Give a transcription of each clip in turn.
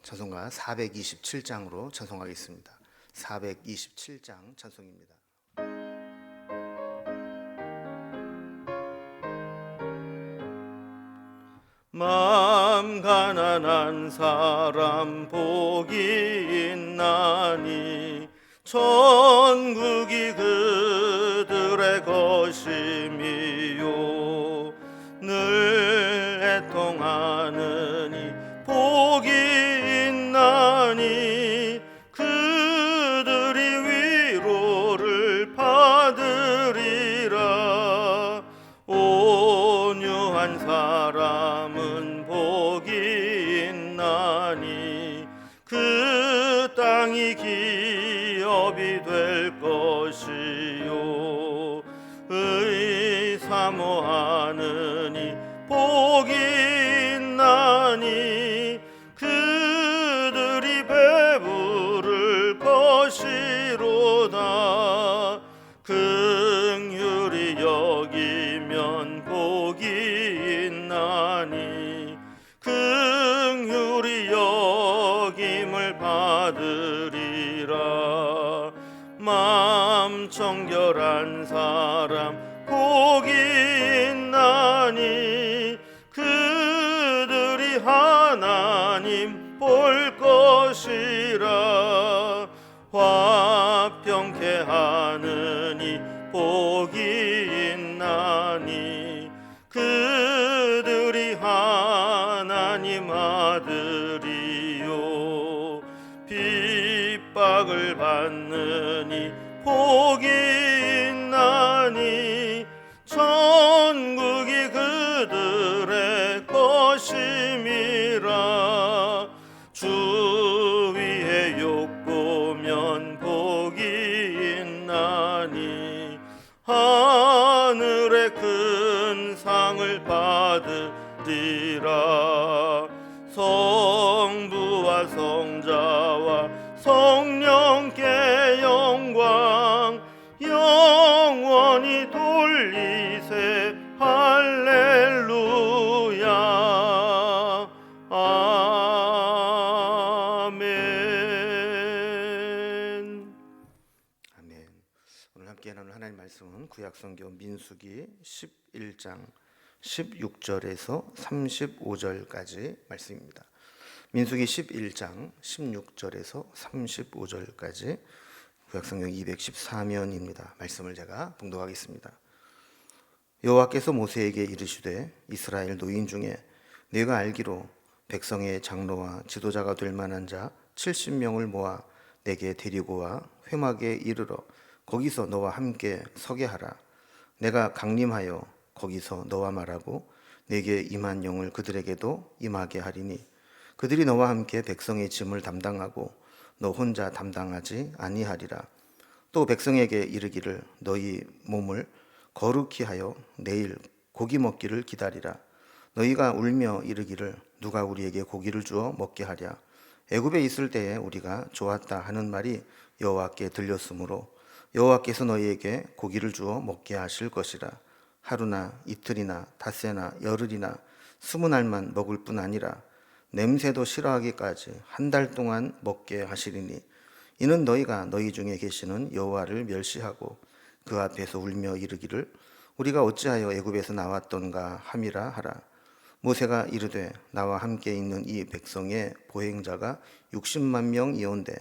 찬송가 427장으로 찬송하겠습니다. 427장 찬송입니다. 마음 가난한 사람 복이 있나니 천국이 그들의 것임이요 늘 애통하느니 복이 있나니 그들이 위로를 받으리라. 온유한 사람은 복이 있나니 그 땅이 기업이 될 것이요 의사모하느니 복이 있나니 그들이 배부를 것이로다. 긍휼히 여기면 복이 있나니 긍휼히 여김을 받으리라. 마음 정결한 사람 복이 있나니 그들이 하나님 볼 것이라. 화평케 하느니 복이 있나니 그들이 하나님 아들이요 핍박을 받느니 복이 있나니 천국이 그들의 것임이라. 주 위에 욕보면 복이 있나니 하늘의 큰 상을 받으리라. 성부와 성자와 성령께 영광 영원히 돌리세 할렐루야. 아멘. 아멘. 오늘 함께 나눌 하나님 말씀은 구약성경 민수기 11장 16절에서 35절까지 말씀입니다. 민수기 11장 16절에서 35절까지 구약성경 214면입니다. 말씀을 제가 봉독하겠습니다. 여호와께서 모세에게 이르시되 이스라엘 노인 중에 네가 알기로 백성의 장로와 지도자가 될 만한 자 70명을 모아 내게 데리고 와 회막에 이르러 거기서 너와 함께 서게 하라. 내가 강림하여 거기서 너와 말하고 내게 임한 영을 그들에게도 임하게 하리니 그들이 너와 함께 백성의 짐을 담당하고 너 혼자 담당하지 아니하리라. 또 백성에게 이르기를 너희 몸을 거룩히 하여 내일 고기 먹기를 기다리라. 너희가 울며 이르기를 누가 우리에게 고기를 주어 먹게 하랴. 애굽에 있을 때에 우리가 좋았다 하는 말이 여호와께 들렸으므로 여호와께서 너희에게 고기를 주어 먹게 하실 것이라. 하루나 이틀이나 닷새나 열흘이나 20날만 먹을 뿐 아니라 냄새도 싫어하기까지 한 달 동안 먹게 하시리니 이는 너희가 너희 중에 계시는 여호와를 멸시하고 그 앞에서 울며 이르기를 우리가 어찌하여 애굽에서 나왔던가 함이라 하라. 모세가 이르되 나와 함께 있는 이 백성의 보행자가 60만 명이온데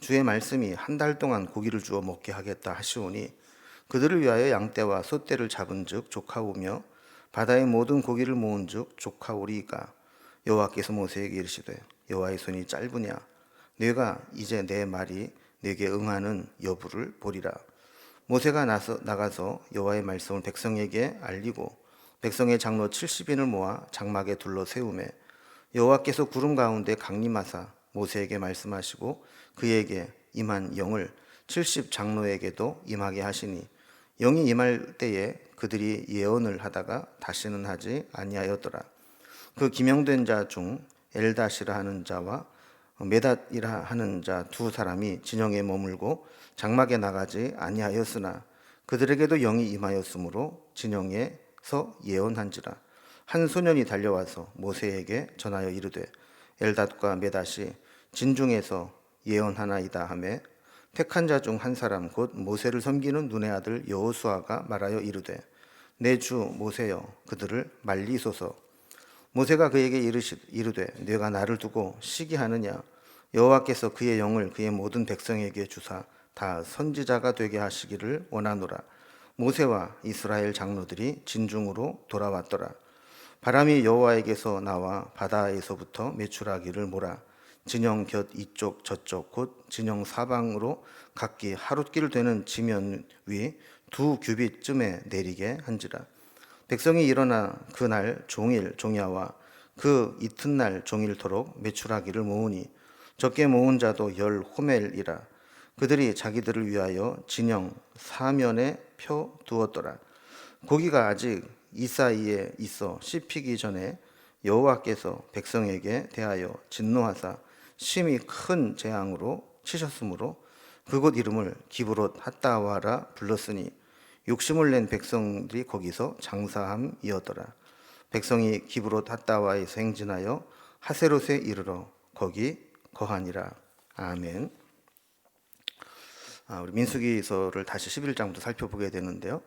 주의 말씀이 한 달 동안 고기를 주어 먹게 하겠다 하시오니 그들을 위하여 양떼와 소떼를 잡은즉 좋하오며 바다의 모든 고기를 모은즉 좋하오리이까. 여호와께서 모세에게 이르시되 여호와의 손이 짧으냐 내가 이제 내 말이 내게 응하는 여부를 보리라. 모세가 나가서 여호와의 말씀을 백성에게 알리고 백성의 장로 70인을 모아 장막에 둘러 세우매 여호와께서 구름 가운데 강림하사 모세에게 말씀하시고 그에게 임한 영을 70 장로에게도 임하게 하시니 영이 임할 때에 그들이 예언을 하다가 다시는 하지 아니하였더라. 그 기명된 자 중 엘다시라 하는 자와 메닷이라 하는 자 두 사람이 진영에 머물고 장막에 나가지 아니하였으나 그들에게도 영이 임하였으므로 진영에서 예언한지라. 한 소년이 달려와서 모세에게 전하여 이르되 엘닷과 메닷이 진중에서 예언하나이다 하매 택한 자 중 한 사람 곧 모세를 섬기는 눈의 아들 여호수아가 말하여 이르되 내 주 모세여 그들을 말리소서. 모세가 그에게 이르되 네가 나를 두고 시기하느냐. 여호와께서 그의 영을 그의 모든 백성에게 주사 다 선지자가 되게 하시기를 원하노라. 모세와 이스라엘 장로들이 진중으로 돌아왔더라. 바람이 여호와에게서 나와 바다에서부터 메추라기를 몰아 진영 곁 이쪽 저쪽 곧 진영 사방으로 각기 하룻길 되는 지면 위 2규빗쯤에 내리게 한지라. 백성이 일어나 그날 종일 종야와 그 이튿날 종일토록 메추라기를 모으니 적게 모은 자도 10호멜이라. 그들이 자기들을 위하여 진영 사면에 펴 두었더라. 고기가 아직 이 사이에 있어 씹히기 전에 여호와께서 백성에게 대하여 진노하사 심히 큰 재앙으로 치셨으므로 그곳 이름을 기브롯 핫다와라 불렀으니 욕심을 낸 백성들이 거기서 장사함이었더라. 백성이 기브롯 핫다와에서 행진하여 하세롯에 이르러 거기 거하니라. 아멘. 우리 민수기서를 다시 11장부터 살펴보게 되는데요.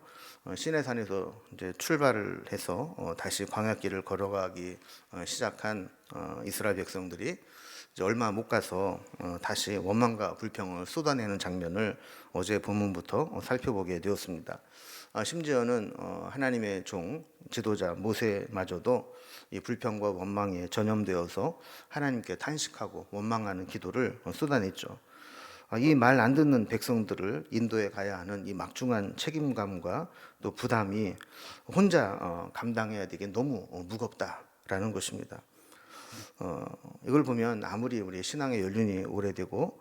시내산에서 이제 출발을 해서 다시 광야길을 걸어가기 시작한 이스라엘 백성들이 이제 얼마 못 가서 다시 원망과 불평을 쏟아내는 장면을 어제 본문부터 살펴보게 되었습니다. 심지어는 하나님의 종 지도자 모세마저도 이 불평과 원망에 전염되어서 하나님께 탄식하고 원망하는 기도를 쏟아냈죠. 이 말 안 듣는 백성들을 인도에 가야 하는 이 막중한 책임감과 또 부담이 혼자 감당해야 되기 너무 무겁다라는 것입니다. 이걸 보면 아무리 우리 신앙의 연륜이 오래되고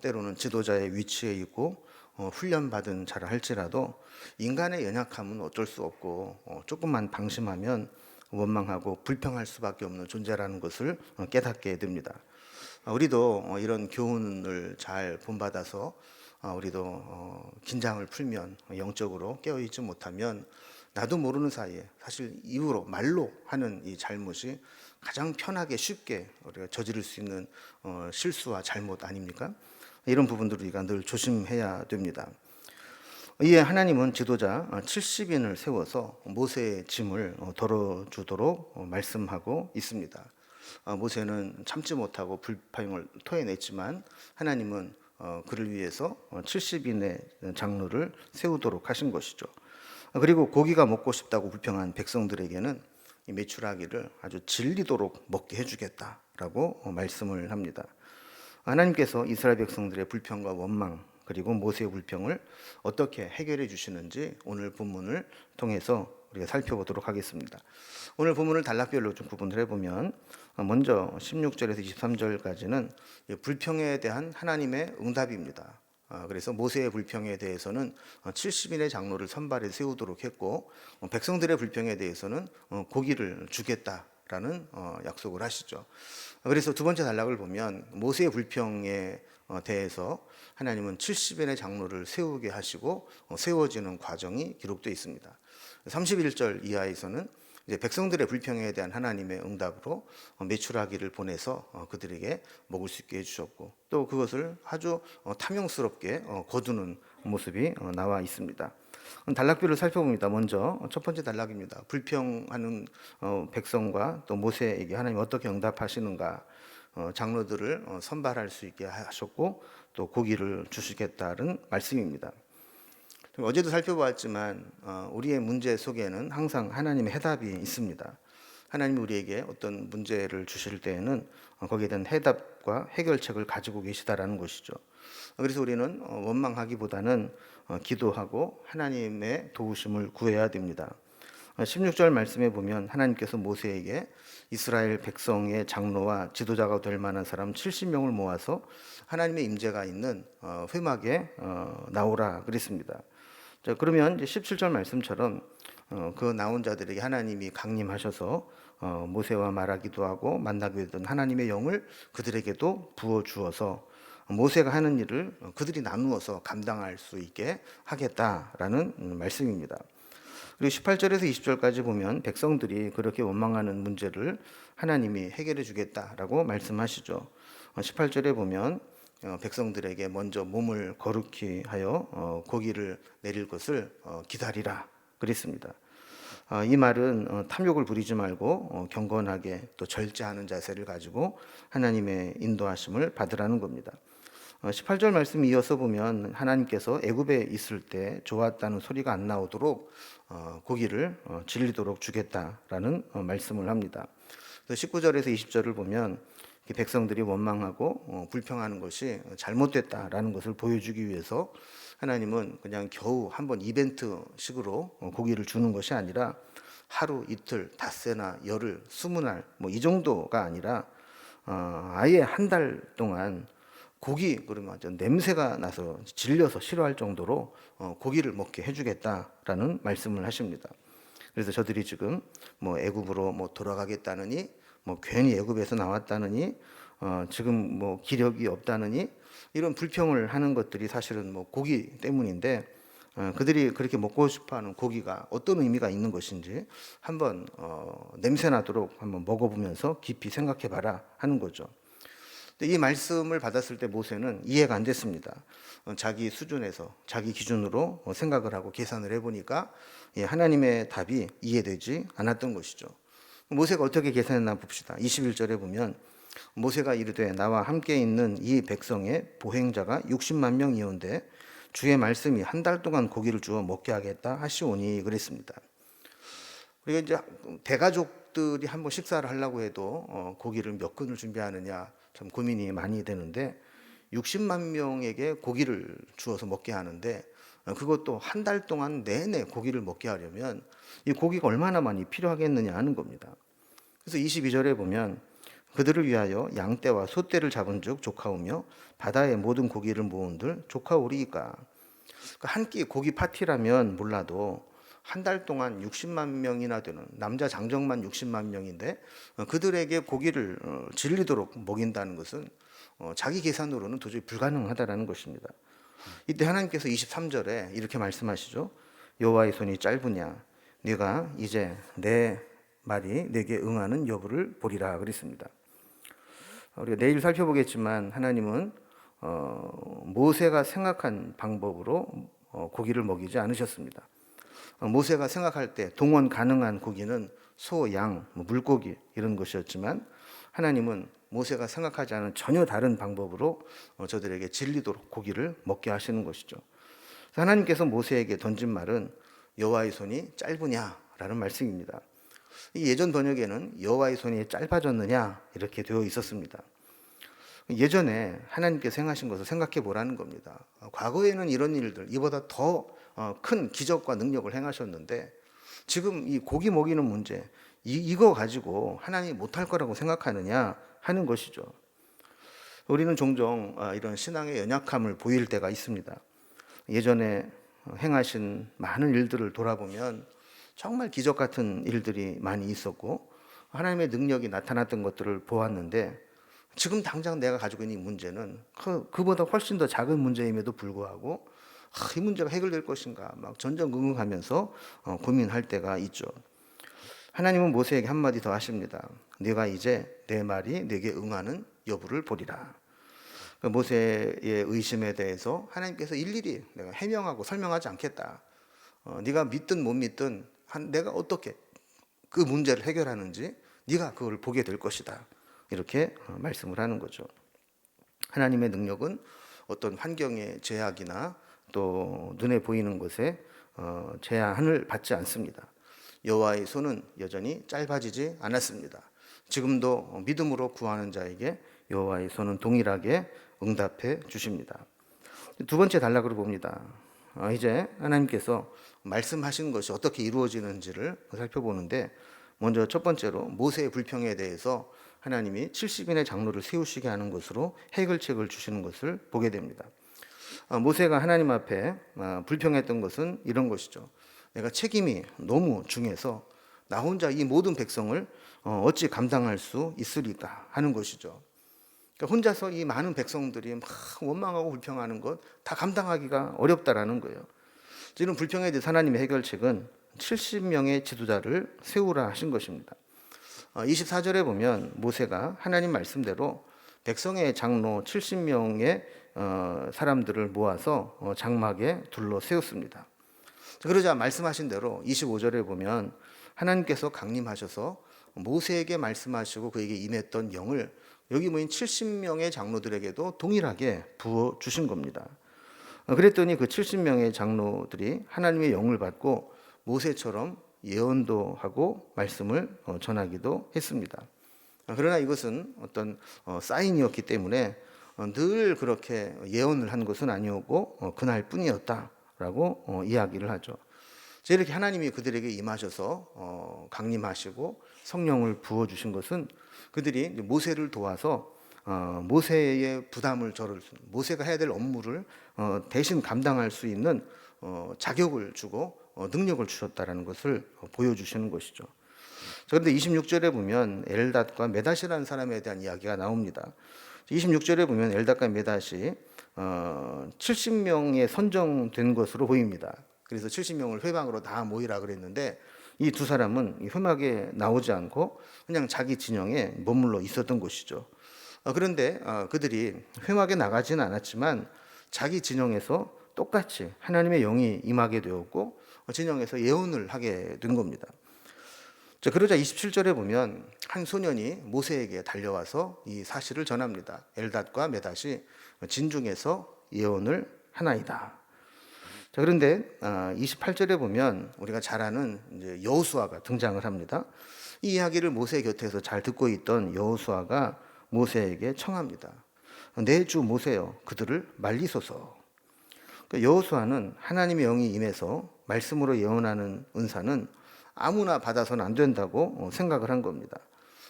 때로는 지도자의 위치에 있고 훈련받은 자라 할지라도 인간의 연약함은 어쩔 수 없고 조금만 방심하면 원망하고 불평할 수밖에 없는 존재라는 것을 깨닫게 됩니다. 우리도 이런 교훈을 잘 본받아서 우리도 긴장을 풀면 영적으로 깨어있지 못하면 나도 모르는 사이에 사실 입으로 말로 하는 이 잘못이 가장 편하게 쉽게 우리가 저지를 수 있는 실수와 잘못 아닙니까? 이런 부분들을 우리가 늘 조심해야 됩니다. 이에 하나님은 지도자 70인을 세워서 모세의 짐을 덜어주도록 말씀하고 있습니다. 모세는 참지 못하고 불평을 토해냈지만 하나님은 그를 위해서 70인의 장로를 세우도록 하신 것이죠. 그리고 고기가 먹고 싶다고 불평한 백성들에게는 이 메추라기를 아주 질리도록 먹게 해주겠다라고 말씀을 합니다. 하나님께서 이스라엘 백성들의 불평과 원망 그리고 모세의 불평을 어떻게 해결해 주시는지 오늘 본문을 통해서 우리가 살펴보도록 하겠습니다. 오늘 본문을 단락별로 좀 구분을 해보면 먼저 16절에서 23절까지는 불평에 대한 하나님의 응답입니다. 그래서 모세의 불평에 대해서는 70인의 장로를 선발해 세우도록 했고 백성들의 불평에 대해서는 고기를 주겠다라는 약속을 하시죠. 그래서 두 번째 단락을 보면 모세의 불평에 대해서 하나님은 70인의 장로를 세우게 하시고 세워지는 과정이 기록되어 있습니다. 31절 이하에서는 이제 백성들의 불평에 대한 하나님의 응답으로 메추라기를 보내서 그들에게 먹을 수 있게 해주셨고 또 그것을 아주 탐욕스럽게 거두는 모습이 나와 있습니다. 단락별로 살펴봅니다. 먼저 첫 번째 단락입니다. 불평하는 백성과 또 모세에게 하나님 어떻게 응답하시는가. 장로들을 선발할 수 있게 하셨고 또 고기를 주시겠다는 말씀입니다. 어제도 살펴보았지만 우리의 문제 속에는 항상 하나님의 해답이 있습니다. 하나님이 우리에게 어떤 문제를 주실 때에는 거기에 대한 해답과 해결책을 가지고 계시다라는 것이죠. 그래서 우리는 원망하기보다는 기도하고 하나님의 도우심을 구해야 됩니다. 16절 말씀에 보면 하나님께서 모세에게 이스라엘 백성의 장로와 지도자가 될 만한 사람 70명을 모아서 하나님의 임재가 있는 회막에 나오라 그랬습니다. 자, 그러면 이제 17절 말씀처럼 그 나온 자들에게 하나님이 강림하셔서 모세와 말하기도 하고 만나기도 했던 하나님의 영을 그들에게도 부어 주어서 모세가 하는 일을 그들이 나누어서 감당할 수 있게 하겠다라는 말씀입니다. 그리고 18절에서 20절까지 보면 백성들이 그렇게 원망하는 문제를 하나님이 해결해 주겠다라고 말씀하시죠. 18절에 보면 백성들에게 먼저 몸을 거룩히 하여 고기를 내릴 것을 기다리라 그랬습니다. 이 말은 탐욕을 부리지 말고 경건하게 또 절제하는 자세를 가지고 하나님의 인도하심을 받으라는 겁니다. 18절 말씀 이어서 보면 하나님께서 애굽에 있을 때 좋았다는 소리가 안 나오도록 고기를 질리도록 주겠다라는 말씀을 합니다. 19절에서 20절을 보면 백성들이 원망하고 불평하는 것이 잘못됐다라는 것을 보여주기 위해서 하나님은 그냥 겨우 한번 이벤트식으로 고기를 주는 것이 아니라 하루, 이틀, 닷새나 열흘, 20날 이 정도가 아니라 아예 한 달 동안 고기 그러면 냄새가 나서 질려서 싫어할 정도로 고기를 먹게 해주겠다라는 말씀을 하십니다. 그래서 저들이 지금 애굽으로 돌아가겠다느니 괜히 애굽에서 나왔다느니 지금 기력이 없다느니 이런 불평을 하는 것들이 사실은 고기 때문인데 그들이 그렇게 먹고 싶어하는 고기가 어떤 의미가 있는 것인지 한번 냄새 나도록 한번 먹어보면서 깊이 생각해봐라 하는 거죠. 이 말씀을 받았을 때 모세는 이해가 안 됐습니다. 자기 수준에서 자기 기준으로 생각을 하고 계산을 해보니까 하나님의 답이 이해되지 않았던 것이죠. 모세가 어떻게 계산했나 봅시다. 21절에 보면 모세가 이르되 나와 함께 있는 이 백성의 보행자가 60만 명이온데 주의 말씀이 한 달 동안 고기를 주어 먹게 하겠다 하시오니 그랬습니다. 우리가 이제 대가족들이 한번 식사를 하려고 해도 고기를 몇 근을 준비하느냐 참 고민이 많이 되는데 60만 명에게 고기를 주어서 먹게 하는데 그것도 한 달 동안 내내 고기를 먹게 하려면 이 고기가 얼마나 많이 필요하겠느냐 하는 겁니다. 그래서 22절에 보면 그들을 위하여 양떼와 소떼를 잡은즉 좋가오며 바다의 모든 고기를 모은들 좋가오리이까. 한 끼 고기 파티라면 몰라도 한 달 동안 60만 명이나 되는 남자 장정만 60만 명인데 그들에게 고기를 질리도록 먹인다는 것은 자기 계산으로는 도저히 불가능하다라는 것입니다. 이때 하나님께서 23절에 이렇게 말씀하시죠. 여호와의 손이 짧으냐 네가 이제 내 말이 내게 응하는 여부를 보리라 그랬습니다. 우리가 내일 살펴보겠지만 하나님은 모세가 생각한 방법으로 고기를 먹이지 않으셨습니다. 모세가 생각할 때 동원 가능한 고기는 소, 양, 물고기 이런 것이었지만 하나님은 모세가 생각하지 않은 전혀 다른 방법으로 저들에게 질리도록 고기를 먹게 하시는 것이죠. 하나님께서 모세에게 던진 말은 여호와의 손이 짧으냐라는 말씀입니다. 예전 번역에는 여호와의 손이 짧아졌느냐 이렇게 되어 있었습니다. 예전에 하나님께서 행하신 것을 생각해 보라는 겁니다. 과거에는 이런 일들, 이보다 더 큰 기적과 능력을 행하셨는데 지금 이 고기 먹이는 문제, 이거 가지고 하나님이 못할 거라고 생각하느냐 하는 것이죠. 우리는 종종 이런 신앙의 연약함을 보일 때가 있습니다. 예전에 행하신 많은 일들을 돌아보면 정말 기적 같은 일들이 많이 있었고 하나님의 능력이 나타났던 것들을 보았는데 지금 당장 내가 가지고 있는 이 문제는 그보다 훨씬 더 작은 문제임에도 불구하고 이 문제가 해결될 것인가 막 전전긍긍하면서 고민할 때가 있죠. 하나님은 모세에게 한마디 더 하십니다. 네가 이제 내 말이 내게 응하는 여부를 보리라. 모세의 의심에 대해서 하나님께서 일일이 내가 해명하고 설명하지 않겠다. 네가 믿든 못 믿든 내가 어떻게 그 문제를 해결하는지 네가 그걸 보게 될 것이다. 이렇게 말씀을 하는 거죠. 하나님의 능력은 어떤 환경의 제약이나 또 눈에 보이는 것에 제한을 받지 않습니다. 여호와의 손은 여전히 짧아지지 않았습니다. 지금도 믿음으로 구하는 자에게 여호와의 손은 동일하게 응답해 주십니다. 두 번째 단락으로 봅니다. 이제 하나님께서 말씀하신 것이 어떻게 이루어지는지를 살펴보는데 먼저 첫 번째로 모세의 불평에 대해서 하나님이 70인의 장로를 세우시게 하는 것으로 해결책을 주시는 것을 보게 됩니다. 모세가 하나님 앞에 불평했던 것은 이런 것이죠. 내가 책임이 너무 중해서 나 혼자 이 모든 백성을 어찌 감당할 수 있으리까 하는 것이죠. 그러니까 혼자서 이 많은 백성들이 막 원망하고 불평하는 것 다 감당하기가 어렵다라는 거예요. 이런 불평에 대해서 하나님의 해결책은 70명의 지도자를 세우라 하신 것입니다. 24절에 보면 모세가 하나님 말씀대로 백성의 장로 70명의 사람들을 모아서 장막에 둘러 세웠습니다. 그러자 말씀하신 대로 25절에 보면 하나님께서 강림하셔서 모세에게 말씀하시고 그에게 임했던 영을 여기 모인 70명의 장로들에게도 동일하게 부어 주신 겁니다. 그랬더니 그 70명의 장로들이 하나님의 영을 받고 모세처럼 예언도 하고 말씀을 전하기도 했습니다. 그러나 이것은 어떤 사인이었기 때문에 늘 그렇게 예언을 한 것은 아니었고 그날뿐이었다라고 이야기를 하죠. 이렇게 하나님이 그들에게 임하셔서 강림하시고 성령을 부어주신 것은 그들이 모세를 도와서 모세의 부담을 모세가 해야 될 업무를 대신 감당할 수 있는 자격을 주고 능력을 주셨다라는 것을 보여주시는 것이죠. 그런데 26절에 보면 엘닷과 메닷이라는 사람에 대한 이야기가 나옵니다. 26절에 보면 엘닷과 메닷이 70명에 선정된 것으로 보입니다. 그래서 70명을 회막으로 다 모이라 그랬는데 이 두 사람은 회막에 나오지 않고 그냥 자기 진영에 머물러 있었던 것이죠. 그런데 그들이 회막에 나가지는 않았지만 자기 진영에서 똑같이 하나님의 영이 임하게 되었고 진영에서 예언을 하게 된 겁니다. 그러자 27절에 보면 한 소년이 모세에게 달려와서 이 사실을 전합니다. 엘닷과 메닷이 진중에서 예언을 하나이다. 그런데 28절에 보면 우리가 잘 아는 여호수아가 등장을 합니다. 이 이야기를 모세 곁에서 잘 듣고 있던 여호수아가 모세에게 청합니다. 내 주 모세여 그들을 말리소서. 여호수아는 하나님의 영이 임해서 말씀으로 예언하는 은사는 아무나 받아서는 안 된다고 생각을 한 겁니다.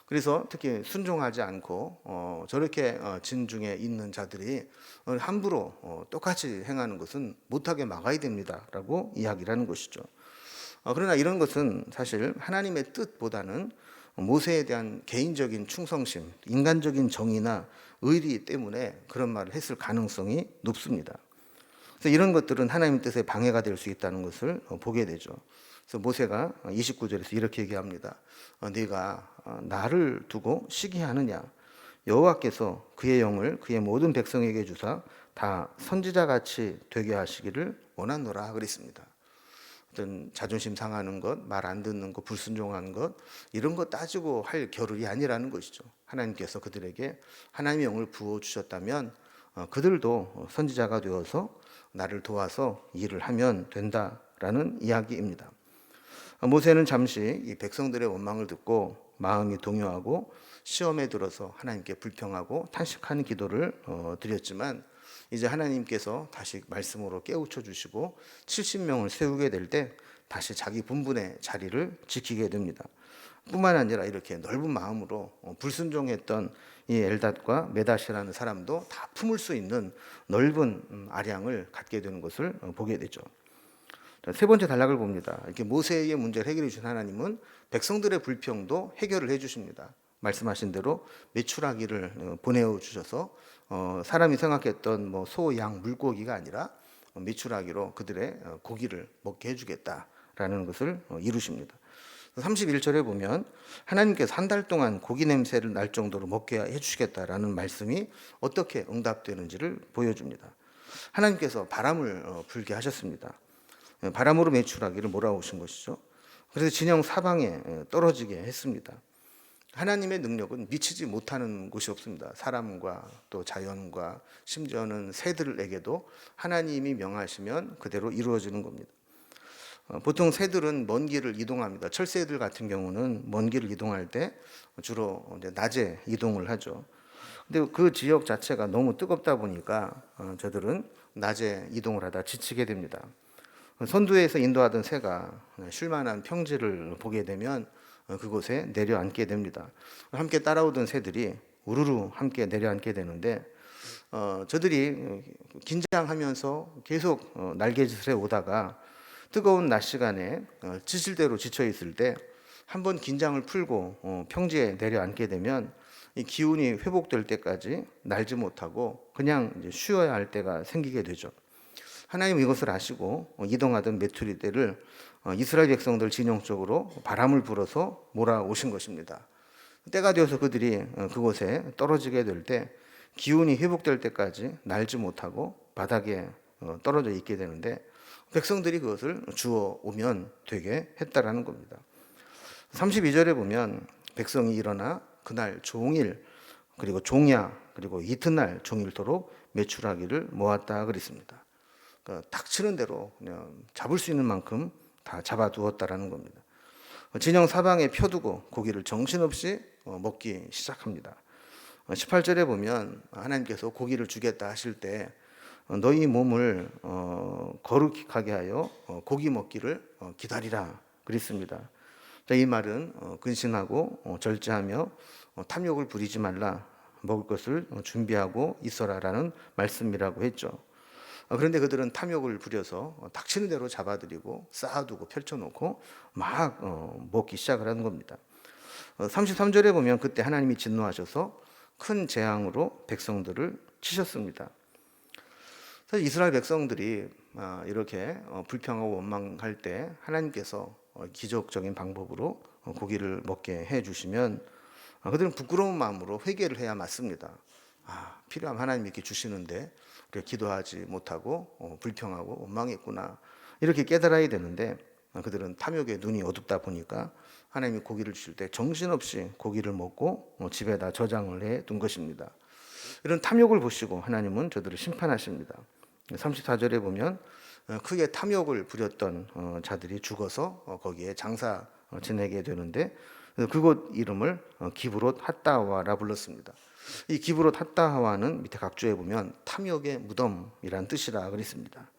그래서 특히 순종하지 않고 저렇게 진중에 있는 자들이 함부로 똑같이 행하는 것은 못하게 막아야 됩니다라고 이야기를 하는 것이죠. 그러나 이런 것은 사실 하나님의 뜻보다는 모세에 대한 개인적인 충성심, 인간적인 정의나 의리 때문에 그런 말을 했을 가능성이 높습니다. 그래서 이런 것들은 하나님의 뜻에 방해가 될 수 있다는 것을 보게 되죠. 그래서 모세가 29절에서 이렇게 얘기합니다. 네가 나를 두고 시기하느냐? 여호와께서 그의 영을 그의 모든 백성에게 주사 다 선지자같이 되게 하시기를 원하노라 그랬습니다. 어떤 자존심 상하는 것, 말 안 듣는 것, 불순종하는 것 이런 거 따지고 할 겨를이 아니라는 것이죠. 하나님께서 그들에게 하나님의 영을 부어 주셨다면 그들도 선지자가 되어서 나를 도와서 일을 하면 된다라는 이야기입니다. 모세는 잠시 이 백성들의 원망을 듣고 마음이 동요하고 시험에 들어서 하나님께 불평하고 탄식하는 기도를 드렸지만 이제 하나님께서 다시 말씀으로 깨우쳐 주시고 70명을 세우게 될 때 다시 자기 본분의 자리를 지키게 됩니다. 뿐만 아니라 이렇게 넓은 마음으로 불순종했던 이 엘닷과 메닷이라는 사람도 다 품을 수 있는 넓은 아량을 갖게 되는 것을 보게 되죠. 세 번째 단락을 봅니다. 이렇게 모세의 문제를 해결해 주신 하나님은 백성들의 불평도 해결을 해 주십니다. 말씀하신 대로 메추라기를 보내어 주셔서 사람이 생각했던 뭐 소, 양, 물고기가 아니라 메추라기로 그들의 고기를 먹게 해주겠다라는 것을 이루십니다. 31절에 보면 하나님께서 한 달 동안 고기 냄새를 날 정도로 먹게 해주시겠다라는 말씀이 어떻게 응답되는지를 보여줍니다. 하나님께서 바람을 불게 하셨습니다. 바람으로 메추라기를 몰아오신 것이죠. 그래서 진영 사방에 떨어지게 했습니다. 하나님의 능력은 미치지 못하는 곳이 없습니다. 사람과 또 자연과 심지어는 새들에게도 하나님이 명하시면 그대로 이루어지는 겁니다. 보통 새들은 먼 길을 이동합니다. 철새들 같은 경우는 먼 길을 이동할 때 주로 낮에 이동을 하죠. 근데 그 지역 자체가 너무 뜨겁다 보니까 저들은 낮에 이동을 하다 지치게 됩니다. 선두에서 인도하던 새가 쉴만한 평지를 보게 되면 그곳에 내려앉게 됩니다. 함께 따라오던 새들이 우르르 함께 내려앉게 되는데 저들이 긴장하면서 계속 날개짓을 해오다가 뜨거운 낮 시간에 지칠 대로 지쳐 있을 때 한번 긴장을 풀고 평지에 내려앉게 되면 이 기운이 회복될 때까지 날지 못하고 그냥 이제 쉬어야 할 때가 생기게 되죠. 하나님 이것을 아시고 이동하던 메투리 떼를 이스라엘 백성들 진영 쪽으로 바람을 불어서 몰아오신 것입니다. 때가 되어서 그들이 그곳에 떨어지게 될 때 기운이 회복될 때까지 날지 못하고 바닥에 떨어져 있게 되는데 백성들이 그것을 주워 오면 되게 했다라는 겁니다. 32절에 보면 백성이 일어나 그날 종일 그리고 종야 그리고 이튿날 종일토록 메추라기를 모았다 그랬습니다. 그러니까 닥치는 대로 그냥 잡을 수 있는 만큼 다 잡아두었다라는 겁니다. 진영 사방에 펴두고 고기를 정신없이 먹기 시작합니다. 18절에 보면 하나님께서 고기를 주겠다 하실 때 너희 몸을 거룩하게 하여 고기 먹기를 기다리라 그랬습니다. 이 말은 근신하고 절제하며 탐욕을 부리지 말라, 먹을 것을 준비하고 있어라라는 말씀이라고 했죠. 그런데 그들은 탐욕을 부려서 닥치는 대로 잡아들이고 쌓아두고 펼쳐놓고 막 먹기 시작을 하는 겁니다. 33절에 보면 그때 하나님이 진노하셔서 큰 재앙으로 백성들을 치셨습니다. 사실 이스라엘 백성들이 이렇게 불평하고 원망할 때 하나님께서 기적적인 방법으로 고기를 먹게 해주시면 그들은 부끄러운 마음으로 회개를 해야 맞습니다. 필요하면 하나님이 이렇게 주시는데 우리가 기도하지 못하고 불평하고 원망했구나 이렇게 깨달아야 되는데 그들은 탐욕에 눈이 어둡다 보니까 하나님이 고기를 주실 때 정신없이 고기를 먹고 집에다 저장을 해둔 것입니다. 이런 탐욕을 보시고 하나님은 저들을 심판하십니다. 34절에 보면 크게 탐욕을 부렸던 자들이 죽어서 거기에 장사 지내게 되는데 그곳 이름을 기브롯 핫다와라 불렀습니다. 이 기브롯 핫다와는 밑에 각주에 보면 탐욕의 무덤이란 뜻이라 그랬습니다.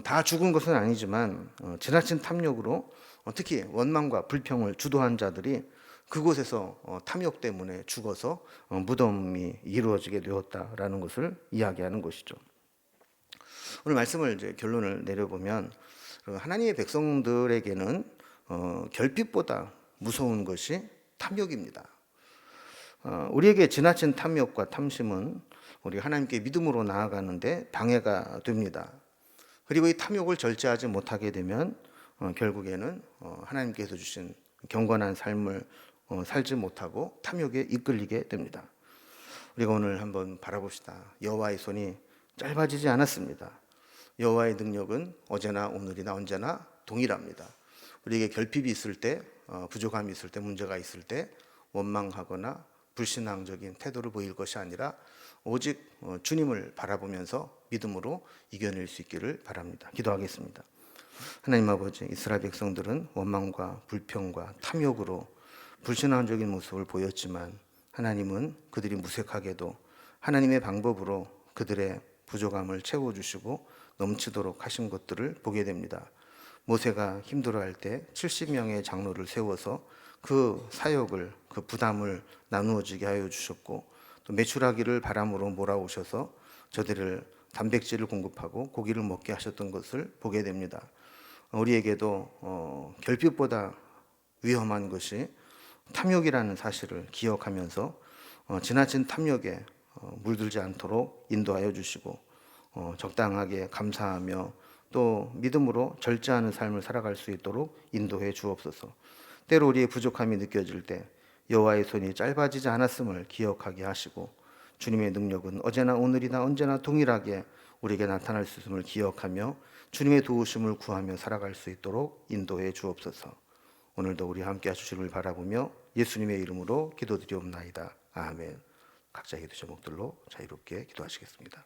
다 죽은 것은 아니지만 지나친 탐욕으로 특히 원망과 불평을 주도한 자들이 그곳에서 탐욕 때문에 죽어서 무덤이 이루어지게 되었다라는 것을 이야기하는 것이죠. 오늘 말씀을 이제 결론을 내려보면 하나님의 백성들에게는 결핍보다 무서운 것이 탐욕입니다. 우리에게 지나친 탐욕과 탐심은 우리 하나님께 믿음으로 나아가는데 방해가 됩니다. 그리고 이 탐욕을 절제하지 못하게 되면 결국에는 하나님께서 주신 경건한 삶을 살지 못하고 탐욕에 이끌리게 됩니다. 우리가 오늘 한번 바라봅시다. 여호와의 손이 짧아지지 않았습니다. 여호와의 능력은 어제나 오늘이나 언제나 동일합니다. 우리에게 결핍이 있을 때, 부족함이 있을 때, 문제가 있을 때 원망하거나 불신앙적인 태도를 보일 것이 아니라 오직 주님을 바라보면서 믿음으로 이겨낼 수 있기를 바랍니다. 기도하겠습니다. 하나님 아버지, 이스라엘 백성들은 원망과 불평과 탐욕으로 불신앙적인 모습을 보였지만 하나님은 그들이 무색하게도 하나님의 방법으로 그들의 부족함을 채워주시고 넘치도록 하신 것들을 보게 됩니다. 모세가 힘들어할 때 70명의 장로를 세워서 그 사역을, 그 부담을 나누어지게 하여 주셨고 또 메추라기를 바람으로 몰아오셔서 저들을 단백질을 공급하고 고기를 먹게 하셨던 것을 보게 됩니다. 우리에게도 결핍보다 위험한 것이 탐욕이라는 사실을 기억하면서 지나친 탐욕에 물들지 않도록 인도하여 주시고 적당하게 감사하며 또 믿음으로 절제하는 삶을 살아갈 수 있도록 인도해 주옵소서. 때로 우리의 부족함이 느껴질 때 여호와의 손이 짧아지지 않았음을 기억하게 하시고 주님의 능력은 어제나 오늘이나 언제나 동일하게 우리에게 나타날 수 있음을 기억하며 주님의 도우심을 구하며 살아갈 수 있도록 인도해 주옵소서. 오늘도 우리 함께 하시기를 바라보며 예수님의 이름으로 기도드리옵나이다. 아멘. 각자 기도 제목들로 자유롭게 기도하시겠습니다.